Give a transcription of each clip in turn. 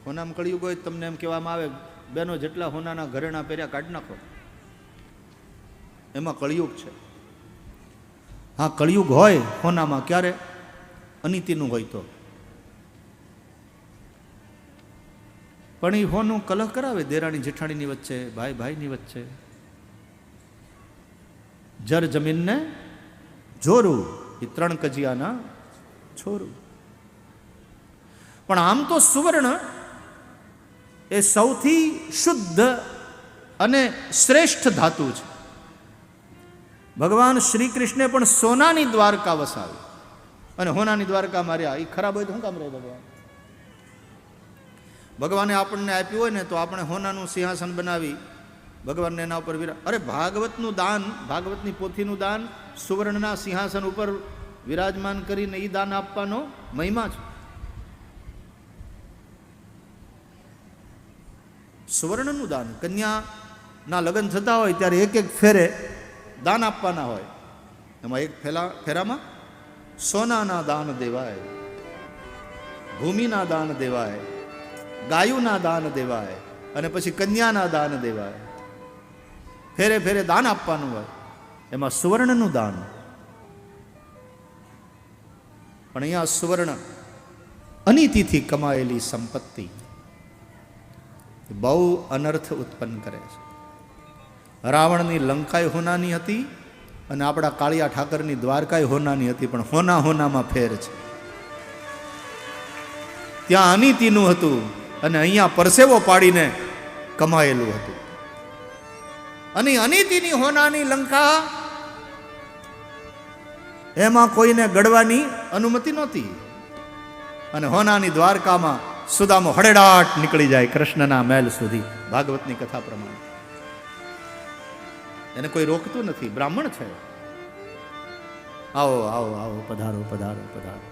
હોનામાં કળિયુગ હોય તમને એમ કહેવામાં આવે બેનો જેટલા હોનાના ઘરેણા પહેર્યા કાઢી નાખો, એમાં કળિયુગ છે. હા, કળિયુગ હોય હોનામાં ક્યારે? અનિતિનું હોય તો. પણ એ હોનું કલહ કરાવે દેરાણી જેઠાણીની વચ્ચે, ભાઈ ભાઈની વચ્ચે. જર જમીનને જોરું, એ 3 કજિયાના છોરું. પણ આમ તો સુવર્ણ એ સૌથી શુદ્ધ અને શ્રેષ્ઠ ધાતુ છે. ભગવાન શ્રી કૃષ્ણે પણ સોનાની દ્વારકા વસાવી અને હોનાની દ્વારકા માર્યા. એ ખરાબ હોય તો શું કામ રહે ભગવાન? ભગવાને આપણને આપ્યું હોય ને તો આપણે હોનાનું સિંહાસન બનાવી ભગવાનને એના ઉપર અરે ભાગવતનું દાન, ભાગવતની પોથીનું દાન સુવર્ણના સિંહાસન ઉપર વિરાજમાન કરીને એ દાન આપવાનો મહિમા છે. સુવર્ણનું દાન, કન્યાના લગ્ન થતા હોય ત્યારે એક એક ફેરે દાન આપવાના હોય. એમાં એક ફેરામાં સોનાના દાન દેવાય, ભૂમિના દાન દેવાય, ગાયુના દાન દેવાય અને પછી કન્યાના દાન દેવાય. ફેરે ફેરે દાન આપવાનું હોય. એમાં સુવર્ણનું દાન. પણ અહીંયા સુવર્ણ અનીતિથી કમાયેલી સંપત્તિ બહુ અનર્થ ઉત્પન્ન કરે છે. રાવણની લંકાએ હોનાની હતી અને આપણા કાળિયા ઠાકરની દ્વારકાએ હોનાની હતી, પણ હોના હોનામાં ફેર છે. ત્યાં અનીતિનું હતું અને અહીંયા પરસેવો પાડીને કમાયેલું હતું. અને અનીતિની હોનાની લંકા એમાં કોઈને ગળવાની અનુમતિ નહોતી. અને હોનાની દ્વારકામાં સુદામો હડેડાટ નીકળી જાય કૃષ્ણના મહેલ સુધી, ભાગવતની કથા પ્રમાણે. એને કોઈ રોકતું નથી, બ્રાહ્મણ છે. આવો આવો આવો, પધારો પધારો પધારો.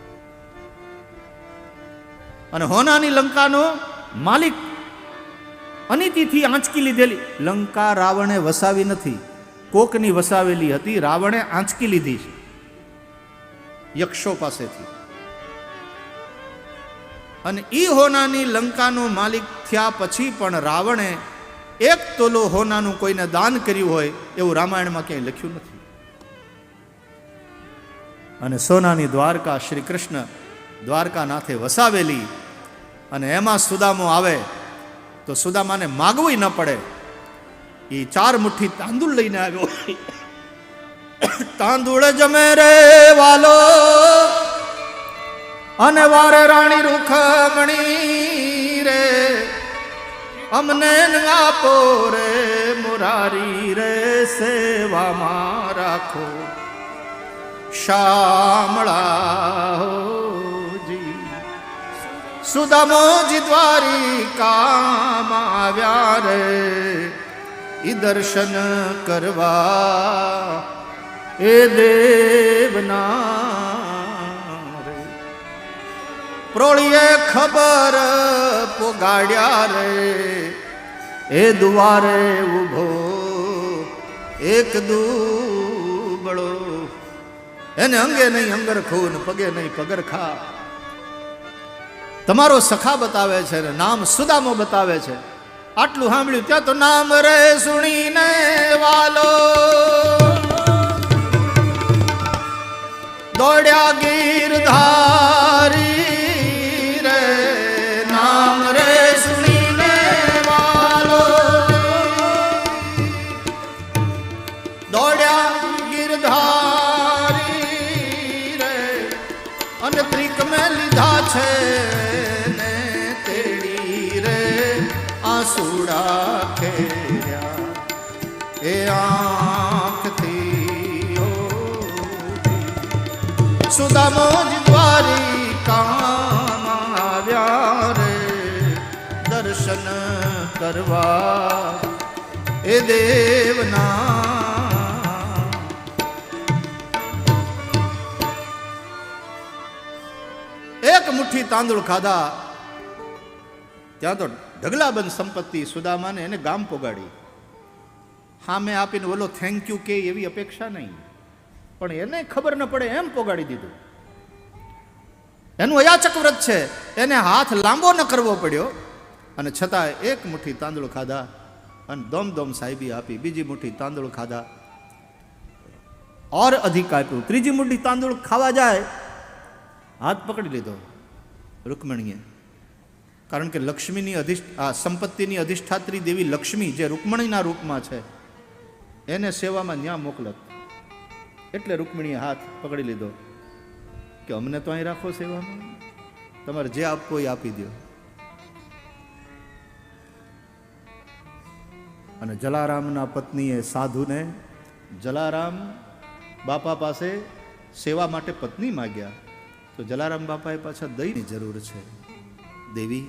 અને હોનાની લંકાનો માલિક અનીતિથી આંચકી લીધેલી લંકા રાવણે વસાવી નથી, કોકની વસાવેલી હતી. રાવણે આંચકી લીધી છે યક્ષો પાસેથી. અને ઈ હોનાની લંકાનો માલિક થયા પછી પણ રાવણે 1 તોલો હોનાનું કોઈને દાન કર્યું હોય એવું રામાયણમાં ક્યાંય લખ્યું નથી. અને સોનાની દ્વારકા શ્રી કૃષ્ણ દ્વારકાનાથે વસાવેલી. અને એમાં સુદામો આવે તો સુદામાને માગવું ન પડે. એ 4 મુઠ્ઠી તાંદુળ લઈને આવ્યો. તાંદુળ જમે રે વાલો અને વારે રાણી રૂખમણી રે, અમને આપો રે મુરારી રે, સેવામાં રાખો શામળા. સુદામોજી દ્વારિકામાં આવ્યા રે, ઈ દર્શન કરવા એ દેવના રે. પ્રોળીએ ખબર પોગાડ્યા રે, એ દુવારે ઉભો એક દુબળો, એને અંગે નહીં અંગરખું ને પગે નહીં પગરખા. તમારો સખા બતાવે છે ને નામ સુદામો બતાવે છે. આટલું સાંભળ્યું ત્યાં તો નામ રે સુણીને વાલો દોડ્યા ગીરધારી રે, નામ રે સુણીને વાલો દોડ્યા ગીરધારી રે. અને ત્રિક મેં લીધા છે આંસુડા ખેર્યા એ આંખથી. સુદામોજ દ્વારિકામાં આવ્યા રે, દર્શન કરવા એ દેવના. એક મુઠ્ઠી તાંદુળ ખાધા ત્યાં તો ઢગલાબંધ સંપત્તિ સુદામાને એને ગામ પોગાડી. હા મેં આપીને ઓલો થેન્ક યુ કે એવી અપેક્ષા નહીં, પણ એને ખબર ન પડે એમ પોગાડી દીધું. એનું અયાચક વ્રત છે, એને હાથ લાંબો ન કરવો પડ્યો અને છતાંય એક મુઠ્ઠી તાંદૂળ ખાધા અને દોમ સાહેબી આપી, બીજી મુઠ્ઠી તાંદૂળ ખાધા ઓર અધિક આપ્યું. ત્રીજી મુઠ્ઠી તાંદૂળ ખાવા જાય, હાથ પકડી લીધો રૂકમણીએ. કારણ કે લક્ષ્મીની સંપત્તિની અધિષ્ઠાત્રી દેવી લક્ષ્મી જે રૂકમણીના રૂપમાં છે, એને સેવામાં ન્યા મોકલત. એટલે રૂકમણીએ હાથ પકડી લીધો કે અમને તો અહીં રાખો સેવામાં, તમારે જે આપવો એ આપી દો. અને જલારામના પત્નીએ સાધુને જલારામ બાપા પાસે સેવા માટે પત્ની માગ્યા, તો જલારામ બાપાએ પાછા દઈની જરૂર છે. દેવી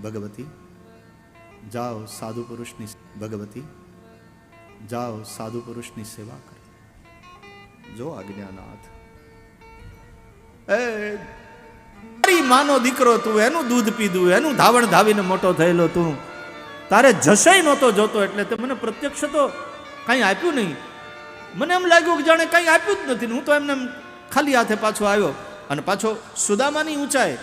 ભગવતી જાઓ સાધુ પુરુષની, ભગવતી જાઓ સાધુ પુરુષની સેવા કરો. જો આજ્ઞાનાથ, તારી માનો દીકરો તું, એનું દૂધ પીધું, એનું ધાવણ ધાવીને મોટો થયેલો તું, તારે જશે નહોતો જોતો, એટલે તે મને પ્રત્યક્ષ તો કંઈ આપ્યું નહીં. મને એમ લાગ્યું કે જાણે કંઈ આપ્યું જ નથી. હું તો એમને ખાલી હાથે પાછો આવ્યો. અને પાછો સુદામાની ઊંચાઈ,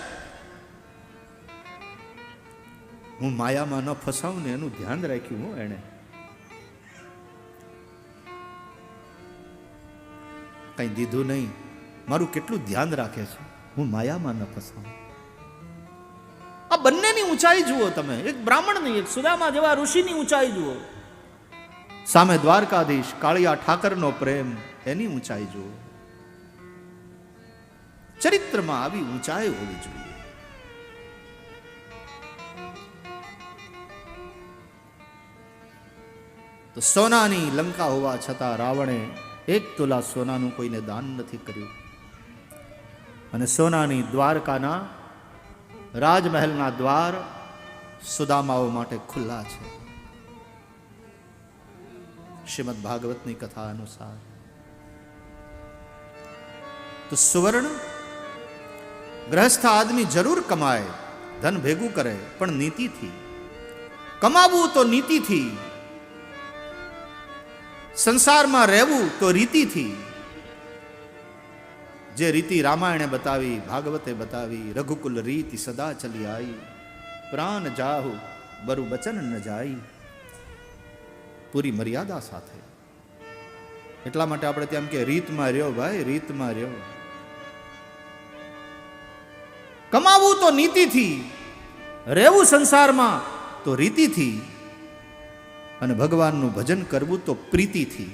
હું માયામાં ન ફસાવું ને એનું ધ્યાન રાખ્યું. હું એને કંઈ દીધું નહીં, મારું કેટલું ધ્યાન રાખે છે, હું માયામાં ન ફસાવું. આ બંનેની ઊંચાઈ જુઓ તમે, એક બ્રાહ્મણની, એક સુદામા જેવા ઋષિની ઊંચાઈ જુઓ. સામે દ્વારકાધીશ કાળિયા ઠાકરનો પ્રેમ, એની ઊંચાઈ જુઓ. ચરિત્રમાં આવી ઊંચાઈ હોવી જોઈએ. તો સોનાની લંકા હોવા છતાં રાવણે 1 તોલા સોનાનું કોઈને દાન નથી કર્યું. અને સોનાની દ્વારકાના રાજમહેલના દ્વાર સુદામાઓ માટે ખુલ્લા છે. શ્રીમદ ભાગવતની કથા અનુસાર તો સુવર્ણ ગ્રહસ્થ આદમી જરૂર કમાય, ધન ભેગું કરે, પણ નીતિથી કમાવું તો નીતિથી, સંસારમાં રહેવું તો રીતિથી. જે રીતિ રામાયણે બતાવી, ભાગવતે બતાવી, રઘુકુલ રીતિ સદા ચલી આઈ, પ્રાણ જાહુ બરુ બચન ન જાય, પૂરી મર્યાદા સાથે. એટલા માટે આપણે ત્યાં કે રીતમાં રહ્યો ભાઈ, રીતમાં રહ્યો. કમાવું તો નીતિથી, રહેવું સંસારમાં તો રીતિથી, અને ભગવાનનું ભજન કરવું તો પ્રીતિથી.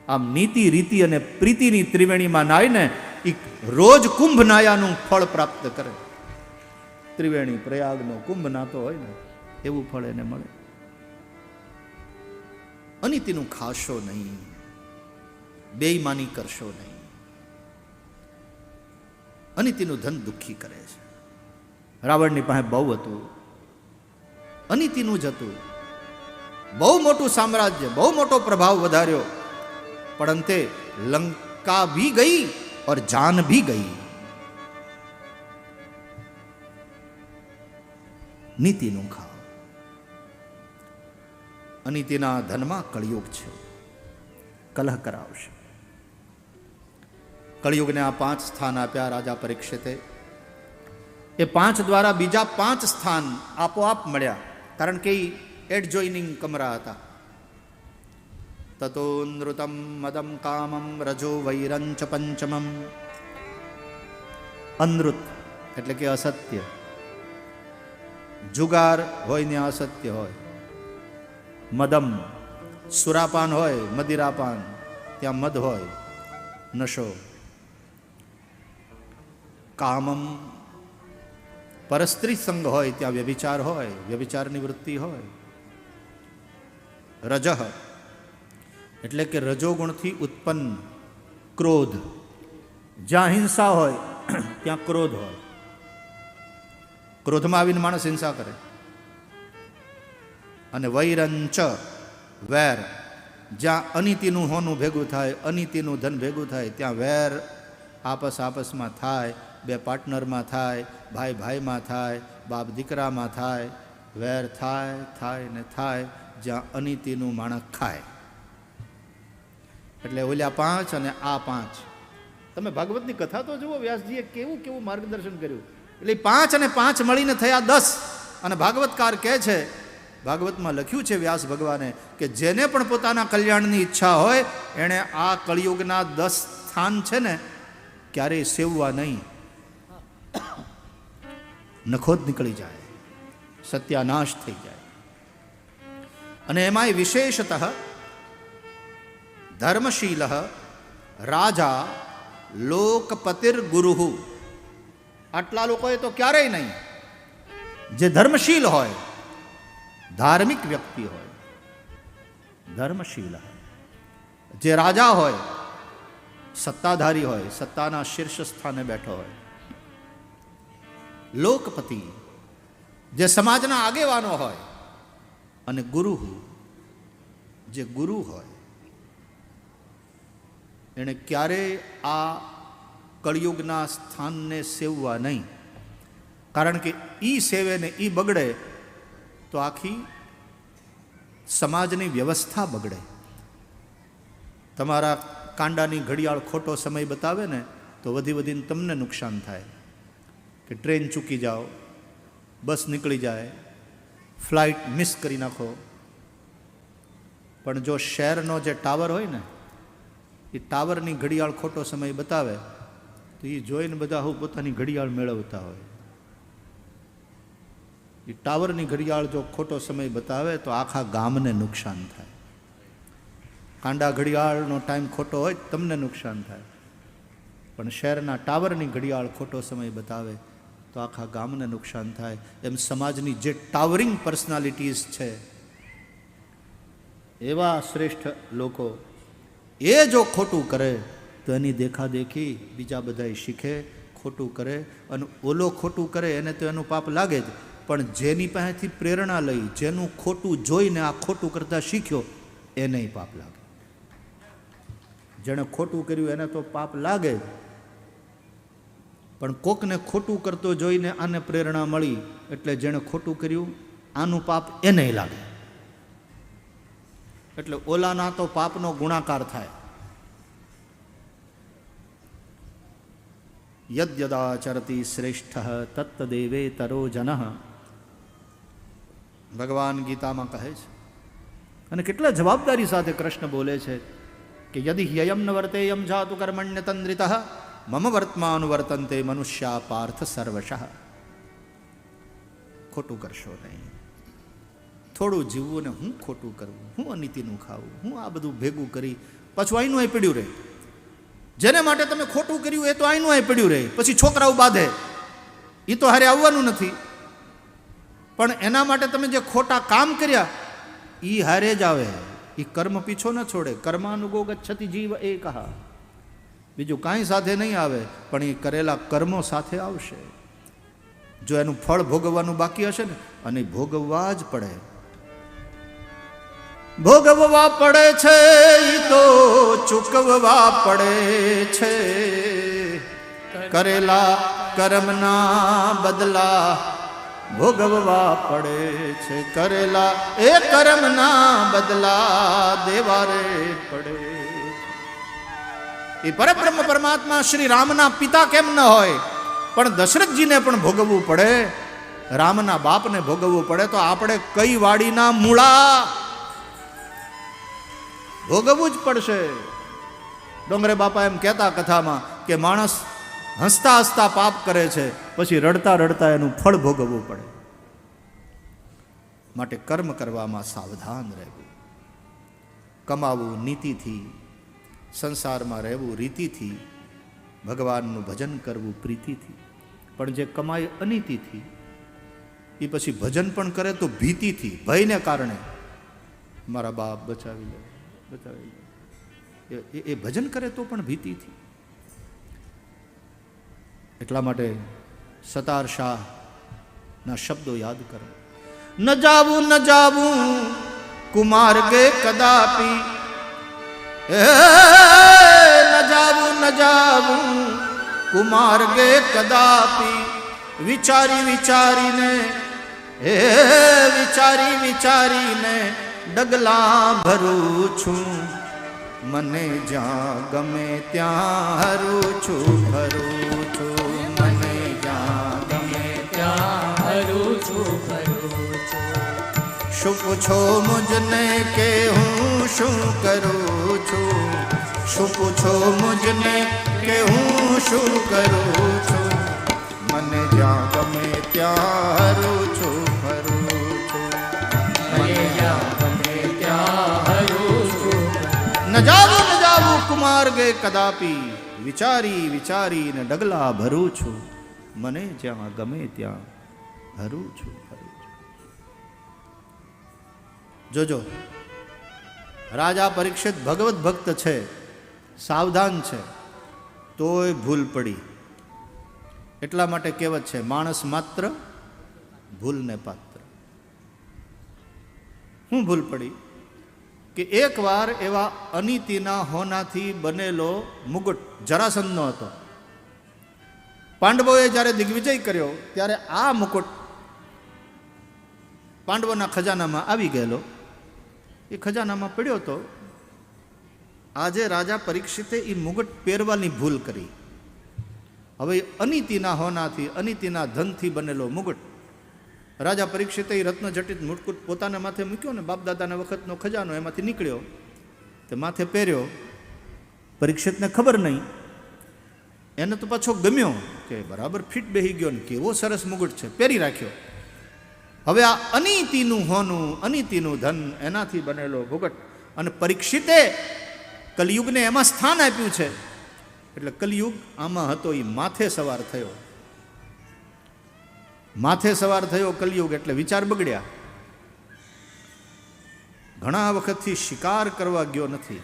આમ નીતિ, રીતિ અને પ્રીતિની ત્રિવેણીમાં નાઈને એ રોજ કુંભ નાયાનું ફળ પ્રાપ્ત કરે. ત્રિવેણી પ્રયાગનો કુંભ નાતો હોય ને એવું ફળ એને મળે. અનીતિનું ખાશો નહીં, બેઈમાની કરશો નહીં. અનીતિનું ધન દુઃખી કરે છે. રાવણની પાસે બહુ હતું, અનીતિનું જ હતું. બહુ મોટું સામ્રાજ્ય, બહુ મોટો પ્રભાવ વધાર્યો, પણ અંતે લંકા ભી ગઈ और जान भी गई. નીતિનું ખાવ. અનીતિના ધનમાં કળિયુગ છે, કલહ કરાવશે. કળિયુગને આ 5 સ્થાન આપ્યા રાજા પરીક્ષિતે. એ 5 દ્વારા બીજા 5 સ્થાન આપોઆપ મળ્યા, કારણ કે એડજોઇનિંગ કમરા હતા. તતો નૃતમ મદમ કામમ રજો વૈરંચ પંચમમ. અનૃત એટલે કે અસત્ય, જુગાર હોય ને અસત્ય હોય. મદમ સુરાપાન હોય, મદિરાપાન, ત્યાં મદ હોય, નશો. કામમ પરસ્ત્રી સંગ હોય, ત્યાં વ્યભિચાર હોય, વ્યભિચારની વૃત્તિ હોય. રજઃ એટલે કે રજોગુણથી ઉત્પન્ન ક્રોધ. જ્યાં હિંસા હોય ત્યાં ક્રોધ હોય. ક્રોધમાં આવીને માણસ હિંસા કરે. અને વૈરંચ વેર. જ્યાં અનીતિનું હોનું ભેગું થાય, અનીતિનું ધન ભેગું થાય, ત્યાં વેર આપસમાં થાય, બે પાર્ટનરમાં થાય, ભાઈ ભાઈમાં થાય, બાપ દીકરામાં થાય. વેર થાય ને થાય જ્યાં અનીતિનું માણસ ખાય. એટલે ઓલ્યા 5 અને આ 5. તમે ભાગવતની કથા તો જુઓ, વ્યાસજીએ કેવું માર્ગદર્શન કર્યું. એટલે 5 અને 5 મળીને થયા 10. અને ભાગવતકાર કહે છે, ભાગવતમાં લખ્યું છે વ્યાસ ભગવાને, કે જેને પણ પોતાના કલ્યાણની ઈચ્છા હોય એણે આ કળિયુગના 10 સ્થાન છે ને ક્યારેય સેવવા નહીં. નખો જ નીકળી જાય, સત્યાનાશ થઈ જાય. અને એમાંય વિશેષતઃ ધર્મશીલ રાજા લોકપતિર ગુરુ, આટલા લોકોએ તો ક્યારેય નહીં. જે ધર્મશીલ હોય, ધાર્મિક વ્યક્તિ હોય, ધર્મશીલ હોય, જે રાજા હોય, સત્તાધારી હોય, સત્તાના શીર્ષ સ્થાને બેઠો હોય, લોકપતિ જે સમાજના આગેવાનો હોય, અને ગુરુ જે ગુરુ હોય, એણે ક્યારેય આ કળિયુગના સ્થાનને સેવવા નહીં. કારણ કે ઈ સેવે ને ઈ બગડે તો આખી સમાજની વ્યવસ્થા બગડે. તમારા કાંડાની ઘડિયાળ ખોટો સમય બતાવે ને તો વધી વધીને તમને નુકસાન થાય. કે ટ્રેન ચૂકી જાઓ, બસ નીકળી જાય, ફ્લાઇટ મિસ કરી નાખો. પણ જો શહેરનો જે ટાવર હોય ને, એ ટાવરની ઘડિયાળ ખોટો સમય બતાવે તો એ જોઈને બધા હું પોતાની ઘડિયાળ મેળવતા હોય. એ ટાવરની ઘડિયાળ જો ખોટો સમય બતાવે તો આખા ગામને નુકસાન થાય. કાંડા ઘડિયાળનો ટાઈમ ખોટો હોય તમને નુકસાન થાય, પણ શહેરના ટાવરની ઘડિયાળ ખોટો સમય બતાવે તો આખા ગામને નુકસાન થાય. એમ સમાજની જે ટાવરિંગ પર્સનાલિટીઝ છે, એવા શ્રેષ્ઠ લોકો એ જો ખોટું કરે તો એની દેખાદેખી બીજા બધા શીખે, ખોટું કરે. અને ઓલો ખોટું કરે એને તો એનું પાપ લાગે જ, પણ જેની પાસેથી પ્રેરણા લઈ, જેનું ખોટું જોઈને આ ખોટું કરતા શીખ્યો, એને પાપ લાગે. જેણે ખોટું કર્યું એને તો પાપ લાગે જ, પણ કોકને ખોટું કરતો જોઈને આને પ્રેરણા મળી એટલે જેણે ખોટું કર્યું આનું પાપ એને લાગે. એટલે ઓલાના તો પાપનો ગુણાકાર થાય. યદ્યદાચરતી શ્રેષ્ઠ તત્તદેવેતરો જનઃ, ભગવાન ગીતામાં કહે છે. અને કેટલા જવાબદારી સાથે કૃષ્ણ બોલે છે કે યદિ હ્યયમ ન વર્તેયમ જાતુ કર્મણ્ય તંદ્રિતઃ મમ વર્તમાન વર્તન્તે મનુષ્યા પાર્થ સર્વશઃ. ખોટું કરશો નહીં. થોડું જીવવું ને હું ખોટું કરવું, હું અનીતિનું ખાવું, હું આ બધું ભેગું કરી પાછું આઈનું અહીં પડ્યું રહે. જેને માટે તમે ખોટું કર્યું એ તો આઈનું અહીં પડ્યું રહે. પછી છોકરાઓ બાંધે, એ તો હારે આવવાનું નથી. પણ એના માટે તમે જે ખોટા કામ કર્યા એ હારે જ આવે. એ કર્મ પીછો ન છોડે. કર્માનુગો ગચ્છતિ જીવ એકઃ. બીજું કાંઈ સાથે નહીં આવે, પણ એ કરેલા કર્મો સાથે આવશે. જો એનું ફળ ભોગવવાનું બાકી હશે ને, અને ભોગવવા જ પડે. ભોગવવા પડે છે ઈ તો ચૂકવવા પડે છે. કરેલા કર્મના બદલા ભોગવવા પડે છે. કરેલા એ કર્મના બદલા દેવા રે પડે. એ પરબ્રહ્મ પરમાત્મા શ્રી રામના પિતા કેમ ન હોય, પણ દશરથજીને પણ ભોગવવું પડે, રામના બાપને ભોગવવું પડે, તો આપણે કઈ વાડીના મૂળા ભોગવવું જ પડશે. ડોંગરે બાપા એમ કહેતા કથામાં કે માણસ હસતા હસતા પાપ કરે છે, પછી રડતા રડતા એનું ફળ ભોગવવું પડે. માટે કર્મ કરવામાં સાવધાન રહેવું, કમાવું નીતિથી, સંસારમાં રહેવું રીતિથી, ભગવાનનું ભજન કરવું પ્રીતિથી. પણ જે કમાય અનીતિથી, એ પછી ભજન પણ કરે તો ભીતિથી, ભયને કારણે, મારા બાપ બચાવી લે, બચાવી લે, એ ભજન કરે તો પણ ભીતિથી. એટલા માટે સતાર શાહના શબ્દો યાદ કરો. ન જાવું ન જાવું કુમાર્ગે કદાપી, ન જાવું ન જાવું કુમાર્ગે કદાપી. વિચારી વિચારીને, વિચારી વિચારીને ડગલા ભરું છું. મને જ્યાં ગમે ત્યાં હરું છું, ભરું છું. મને જ્યાં ગમે ત્યાં હરું છું, ભરું શું પૂછો મુજને કે હું શું કરું છું, શું પૂછો મુજને કે હું શું કરું છું, મને જ્યાં ગમે ત્યાં હરું છું ફરું છું, મને જ્યાં ગમે ત્યાં હરું છું. ન જાવું કુમાર્ગે કદાપી, વિચારી વિચારીને ડગલા ભરું છું, મને જ્યાં ગમે ત્યાં હરું છું ફરું છું. જોજો, રાજા પરીક્ષિત ભગવત ભક્ત છે, સાવધાન છે, તોય ભૂલ પડી. એટલા માટે કહેવત છે, માણસ માત્ર ભૂલને પાત્ર. હું ભૂલ પડી કે એકવાર એવા અનિતિના હોનાથી બનેલો મુગટ જરાસંધનો હતો. પાંડવોએ જ્યારે દિગ્વિજય કર્યો ત્યારે આ મુકુટ પાંડવોના ખજાનામાં આવી ગયેલો. એ ખજાનામાં પડ્યો હતો. આજે રાજા પરીક્ષિતે એ મુગટ પહેરવાની ભૂલ કરી. હવે અનિતિના હોનાથી, અનિતિના ધનથી બનેલો મુગટ રાજા પરીક્ષિતે એ રત્નજટિત મુકુટ પોતાના માથે મૂક્યો ને, બાપદાદાના વખતનો ખજાનો એમાંથી નીકળ્યો, તે માથે પહેર્યો. પરીક્ષિતને ખબર નહીં, એને તો પાછો ગમ્યો કે બરાબર ફિટ બેહી ગયો ને કેવો સરસ મુગટ છે, પહેરી રાખ્યો. હવે આ અનિતિનું હોનું, અનિતિનું ધન, એનાથી બનેલો મુગટ, અને પરીક્ષિતે કલિયુગને એમાં સ્થાન આપ્યું છે. એટલે કલિયુગ આમાં હતો, એ માથે સવાર થયો. માથે સવાર થયો કલિયુગ એટલે વિચાર બગડ્યા. ઘણા વખતથી શિકાર કરવા ગયો નથી,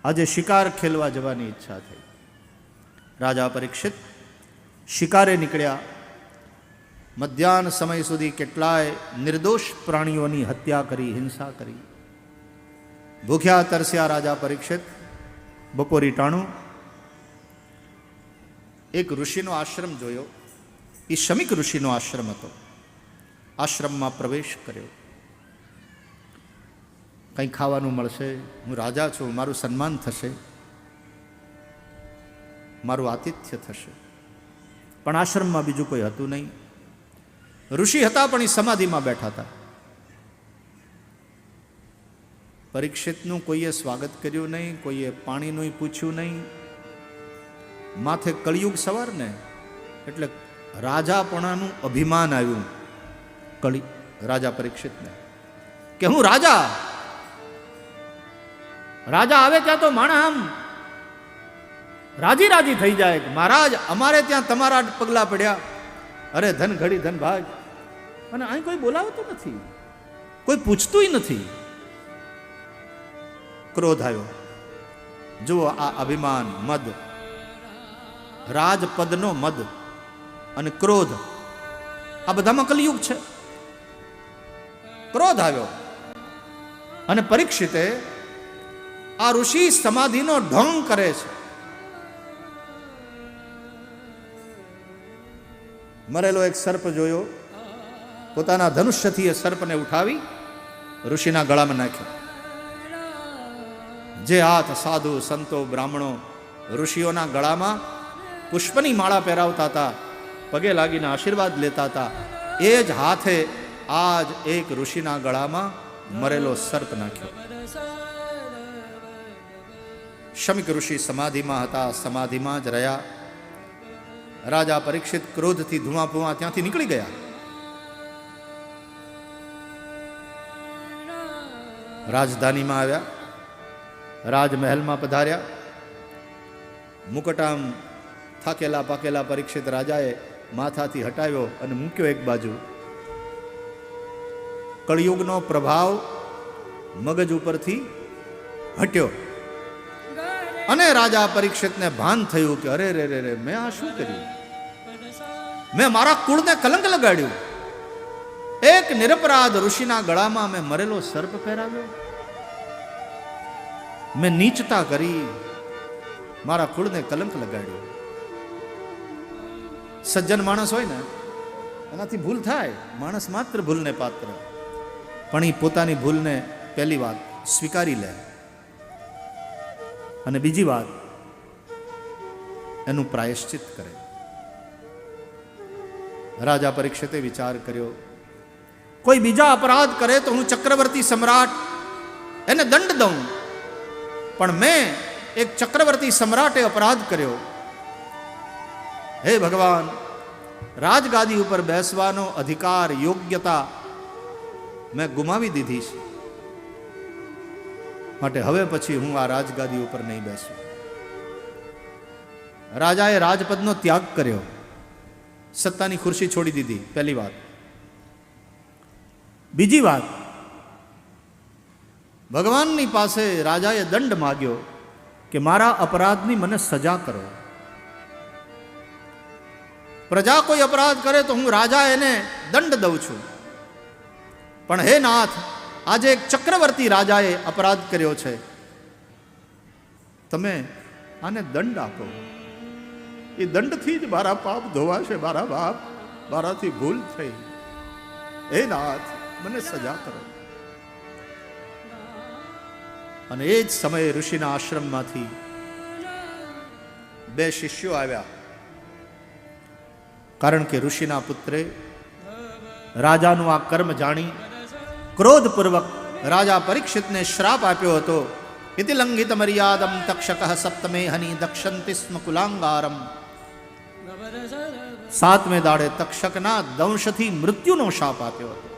આજે શિકાર ખેલવા જવાની ઈચ્છા થઈ. રાજા પરીક્ષિત શિકારે નીકળ્યા. મધ્યાહન સમય સુધી કેટલાય નિર્દોષ પ્રાણીઓની હત્યા કરી, હિંસા કરી. ભૂખ્યા તરસ્યા રાજા પરીક્ષિત બપોરી ટાણું એક ઋષિનો આશ્રમ જોયો. એ શમિક ઋષિનો આશ્રમ હતો. આશ્રમમાં પ્રવેશ કર્યો. કંઈ ખાવાનું મળશે, હું રાજા છું, મારું સન્માન થશે, મારું આતિથ્ય થશે. પણ આશ્રમમાં બીજું કોઈ હતું નહીં. ઋષિ હતા પણ એ સમાધિમાં બેઠા હતા. પરીક્ષિતનું કોઈએ સ્વાગત કર્યું નહીં, કોઈએ પાણીનું પૂછ્યું નહીં. માથે કળિયુગ સવાર ને એટલે રાજાપણાનું અભિમાન આવ્યું રાજા પરીક્ષિતને કે હું રાજા. રાજા આવે ત્યાં તો માણસ આમ રાજી રાજી થઈ જાય કે મહારાજ અમારે ત્યાં તમારા પગલા પડ્યા, અરે ધન ઘડી ધન ભાગ. અને અહીં કોઈ બોલાવતું નથી, કોઈ પૂછતું નથી. ક્રોધ આવ્યો. જુઓ આ અભિમાન, મદ, રાજપદનો મદ અને ક્રોધ, આ બધામાં કલિયુગ છે. ક્રોધ આવ્યો અને પરીક્ષિતે આ ઋષિ સમાધિનો ઢોંગ કરે છે. મરેલો એક સર્પ જોયો, પોતાના ધનુષ્યથી એ સર્પને ઉઠાવી ઋષિના ગળામાં નાખ્યો. જે હાથ સાધુ સંતો બ્રાહ્મણો ઋષિઓના ગળામાં પુષ્પની માળા પહેરાવતા હતા, પગે લાગીને આશીર્વાદ લેતા હતા, એ જ હાથે આજ એક ઋષિના ગળામાં મરેલો સર્પ નાખ્યો. શમિક ઋષિ સમાધિમાં હતા, સમાધિમાં જ રહ્યા. રાજા પરીક્ષિત ક્રોધથી ધુઆ પુઆ ત્યાંથી નીકળી ગયા. રાજધાનીમાં આવ્યા, રાજમહેલમાં પધાર્યા. મુકટામ થાકેલા પાકેલા પરીક્ષિત રાજાએ માથાથી હટાવ્યો અને મૂક્યો એક બાજુ. કળિયુગનો પ્રભાવ મગજ ઉપરથી હટ્યો અને રાજા પરીક્ષિતને ભાન થયું કે અરે રે રે રે, મેં આ શું કર્યું? મેં મારા કુળને કલંક લગાડ્યું. એક નિરપરાધ ઋષિના ગળામાં મેં મરેલો સર્પ પહેરાવ્યો, મેં નીચતા કરી, મારા કુળને કલંક લગાડ્યું. સજ્જન માણસ હોય ને એનાથી ભૂલ થાય, માણસ માત્ર ભૂલને પાત્ર, પણ એ પોતાની ભૂલને પહેલી વાત સ્વીકારી લે અને બીજી વાત એનું પ્રાયશ્ચિત કરે. રાજા પરીક્ષિતે વિચાર કર્યો કોઈ બીજા અપરાધ કરે તો હું ચક્રવર્તી સમ્રાટ એને દંડ દઉં, પણ મેં એક ચક્રવર્તી સમ્રાટે અપરાધ કર્યો. હે ભગવાન, રાજગાદી ઉપર બેસવાનો અધિકાર, યોગ્યતા મેં ગુમાવી દીધી છે, માટે હવે પછી હું આ રાજગાદી ઉપર નહીં બેસું. રાજાએ રાજપદનો ત્યાગ કર્યો, સત્તાની ખુરશી છોડી દીધી. પહેલી વાત. બીજી વાત, ભગવાનની પાસે રાજાએ દંડ માગ્યો કે મારા અપરાધની મને સજા કરો. પ્રજા કોઈ અપરાધ કરે તો હું રાજા એને દંડ દઉં છું, પણ હે નાથ, આજે એક ચક્રવર્તી રાજાએ અપરાધ કર્યો છે, તમે આને દંડ આપો. એ દંડથી જ મારા પાપ ધોવાશે. મારા બાપ, મારાથી ભૂલ થઈ, હે નાથ, મને સજા કરો. અને એ જ સમયે ઋષિના આશ્રમમાંથી બે શિષ્યો આવ્યા, કારણ કે ઋષિના પુત્રે રાજાનું આ કર્મ જાણી ક્રોધપૂર્વક રાજા પરીક્ષિતને શ્રાપ આપ્યો હતો. ઇતિ લંઘિત મર્યાદમ તક્ષક સપ્તમે હની દક્ષંતિ સ્મ કુલાંગારમ. 7મે દાડે તક્ષકના દંશથી મૃત્યુનો શાપ આપ્યો હતો.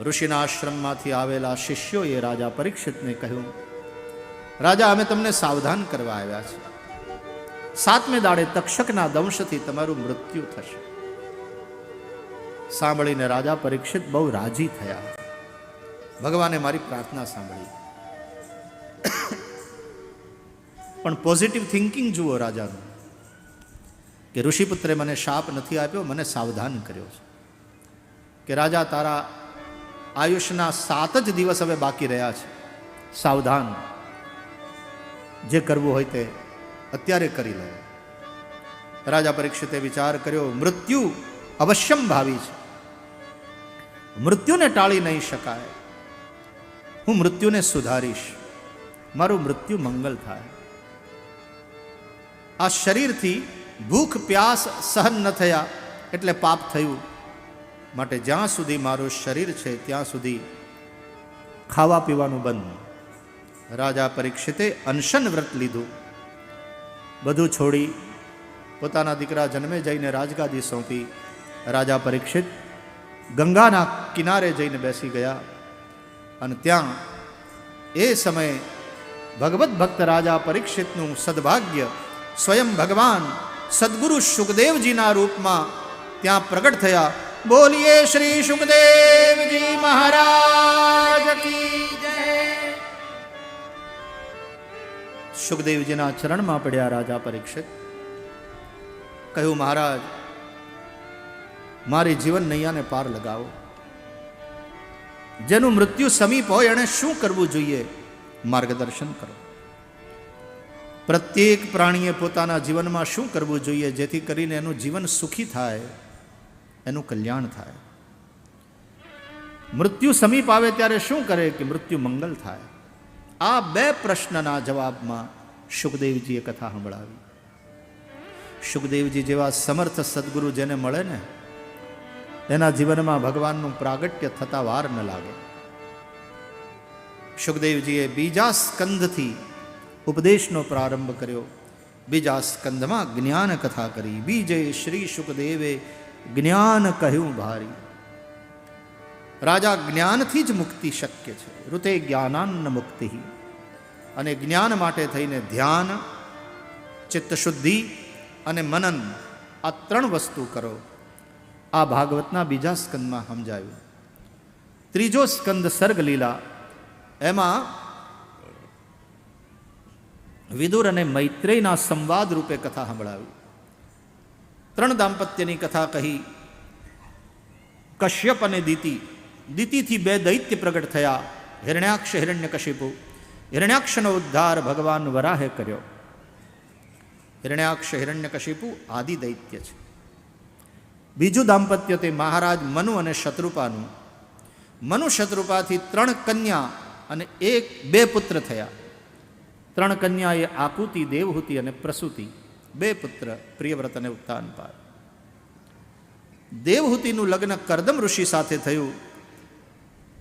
ઋષિના આશ્રમમાંથી આવેલા શિષ્યોએ રાજા પરીક્ષિતને કહ્યું, રાજા, અમે તમને સાવધાન કરવા આવ્યા છે. 7મે દાડે તક્ષકના દંશથી તમારું મૃત્યુ થશે. સાંભળીને રાજા પરીક્ષિત બહુ રાજી થયા. ભગવાને મારી પ્રાર્થના સાંભળી. પણ પોઝિટિવ થિંકિંગ જુઓ રાજાનું, કે ઋષિપુત્રે મને શાપ નથી આપ્યો, મને સાવધાન કર્યો છે કે રાજા, તારા આયુષ્યના 7 જ દિવસ હવે બાકી રહ્યા છે. સાવધાન, જે કરવું હોય તે અત્યારે કરી લે. રાજા પરીક્ષિતે વિચાર કર્યો, મૃત્યુ અવશ્યમ ભાવી છે, મૃત્યુને ટાળી નહીં શકાય. હું મૃત્યુને સુધારીશ, મારું મૃત્યુ મંગલ થાય. આ શરીરથી ભૂખ પ્યાસ સહન ન થયા એટલે પાપ થયું, માટે જ્યાં સુધી મારું શરીર છે ત્યાં સુધી ખાવા પીવાનું બંધ. રાજા પરીક્ષિતે અનશન વ્રત લીધું. બધું છોડી પોતાના દીકરા જન્મે જઈને રાજગાદી સોંપી. રાજા પરીક્ષિત ગંગાના કિનારે જઈને બેસી ગયા, અને ત્યાં એ સમયે ભગવત ભક્ત રાજા પરીક્ષિતનું સદભાગ્ય સ્વયં ભગવાન સદગુરુ સુખદેવજીના રૂપમાં ત્યાં પ્રગટ થયા. બોલીએ શ્રી સુખદેવજી મહારાજ કી જય. સુખદેવજીના ચરણમાં પડ્યા રાજા પરીક્ષિત. કહ્યું, મહારાજ, મારી જીવન નૈયાને પાર લગાવો. જેનું મૃત્યુ સમીપ હોય એણે શું કરવું જોઈએ, માર્ગદર્શન કરો. પ્રત્યેક પ્રાણીએ પોતાના જીવનમાં શું કરવું જોઈએ જેથી કરીને એનું જીવન સુખી થાય, એનું કલ્યાણ થાય. મૃત્યુ સમીપ આવે ત્યારે શું કરે કે મૃત્યુ મંગલ થાય. આ 2 પ્રશ્નના જવાબમાં સુખદેવજીએ કથા સંભળાવી. સુખદેવજી જેવા સમર્થ સદગુરુ જેને મળે ને, એના જીવનમાં ભગવાનનું પ્રાગટ્ય થતા વાર ન લાગે. સુખદેવજીએ બીજા સ્કંધથી ઉપદેશનો પ્રારંભ કર્યો. બીજા સ્કંધમાં જ્ઞાન કથા કરી. બીજે શ્રી સુખદેવે જ્ઞાન કહ્યું ભારી. રાજા, જ્ઞાનથી જ મુક્તિ શક્ય છે. ઋતે જ્ઞાનાન્ન મુક્તિ. અને જ્ઞાન માટે થઈને ધ્યાન, ચિત્તશુદ્ધિ અને મનન, આ 3 વસ્તુ કરો. આ ભાગવતના બીજા સ્કંદમાં સમજાયું. ત્રીજો સ્કંદ સર્ગલીલા, એમાં વિદુર અને મૈત્રેયના સંવાદ રૂપે કથા સંભળાવી. 3 દાંપત્યની કથા કહી. કશ્યપ અને દિતિ. દિતિથી 2 દૈત્ય પ્રગટ થયા, હિરણ્યાક્ષ, હિરણ્યકશિપુ. હિરણ્યાક્ષનો ઉદ્ધાર ભગવાન વરાહે કર્યો. હિરણ્યાક્ષ, હિરણ્યકશિપુ આદિ દૈત્ય છે. બીજું દાંપત્ય તે મહારાજ મનુ અને શત્રુપાનું. મનુ શત્રુપાથી 3 કન્યા અને 2 પુત્ર થયા. 3 કન્યાએ આકુતિ, દેવહૂતિ અને પ્રસૂતિ. 2 પુત્ર પ્રિયવ્રત અને ઉત્તાનપાદ. દેવહૂતિનું લગ્ન કરદમ ઋષિ સાથે થયું.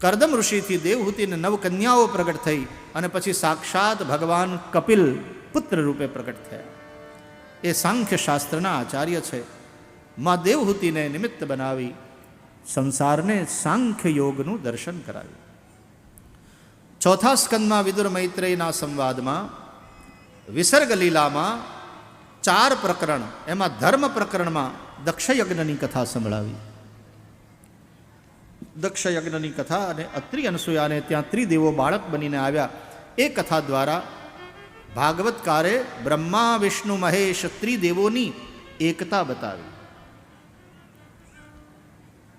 કરદમ ઋષિથી દેવહૂતિને નવ કન્યાઓ પ્રગટ થઈ અને પછી સાક્ષાત ભગવાન કપિલ પુત્ર રૂપે પ્રગટ થયા. એ સાંખ્ય શાસ્ત્રના આચાર્ય છે. માં દેવહૂતિને નિમિત્ત બનાવી સંસારને સાંખ્ય યોગનું દર્શન કરાવ્યું. ચોથા સ્કંદમાં વિદુર મૈત્રેયના સંવાદમાં વિસર્ગ લીલામાં 4 પ્રકરણ, એમાં ધર્મ પ્રકરણમાં દક્ષયજ્ઞની કથા સંભળાવી. દક્ષયજ્ઞની કથા અને અત્રિ અનસૂયાને ત્યાં ત્રિદેવો બાળક બનીને આવ્યા. એ કથા દ્વારા ભાગવતકારે બ્રહ્મા વિષ્ણુ મહેશ ત્રિદેવોની એકતા બતાવી.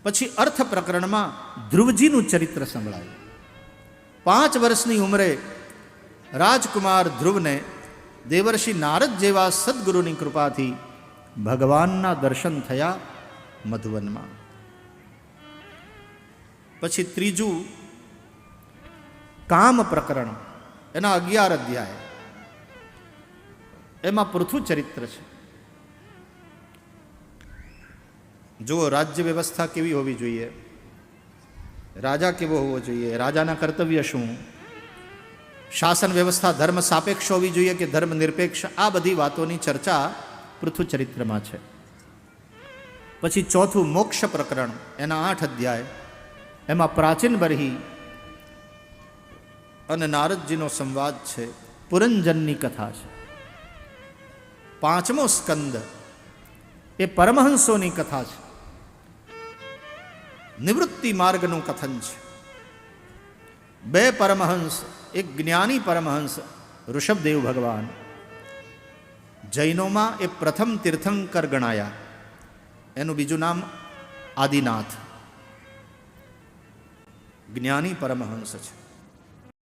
પછી અર્થ પ્રકરણમાં ધ્રુવજીનું ચરિત્ર સંભળાયું. 5 વર્ષની ઉંમરે રાજકુમાર ધ્રુવને દેવર્ષિ નારદ જેવા સદગુરુની કૃપાથી ભગવાનના દર્શન થયા મધુવનમાં. પછી ત્રીજું કામ પ્રકરણ, એના 11 અધ્યાય, એમાં પૃથુ ચરિત્ર છે. જુઓ, રાજ્ય વ્યવસ્થા કેવી હોવી જોઈએ, રાજા કેવો હોવો જોઈએ, રાજાના કર્તવ્ય શું, શાસન વ્યવસ્થા ધર્મ સાપેક્ષ હોવી જોઈએ કે ધર્મ નિરપેક્ષ, આ બધી વાતોની ચર્ચા પૃથુ ચરિત્રમાં છે. પછી ચોથું મોક્ષ પ્રકરણ, એના 8 અધ્યાય, એમાં પ્રાચીન બરહી અને નારદજીનો સંવાદ છે. પુરંજનની કથા છે. 5મો સ્કંદ એ પરમહંસોની કથા છે. નિવૃત્તિ માર્ગનું કથન છે. 2 પરમહંસ, એક જ્ઞાની પરમહંસ ઋષભદેવ ભગવાન, જૈનોમાં એ પ્રથમ તીર્થંકર ગણાયા. એનું બીજું નામ આદિનાથ, જ્ઞાની પરમહંસ છે.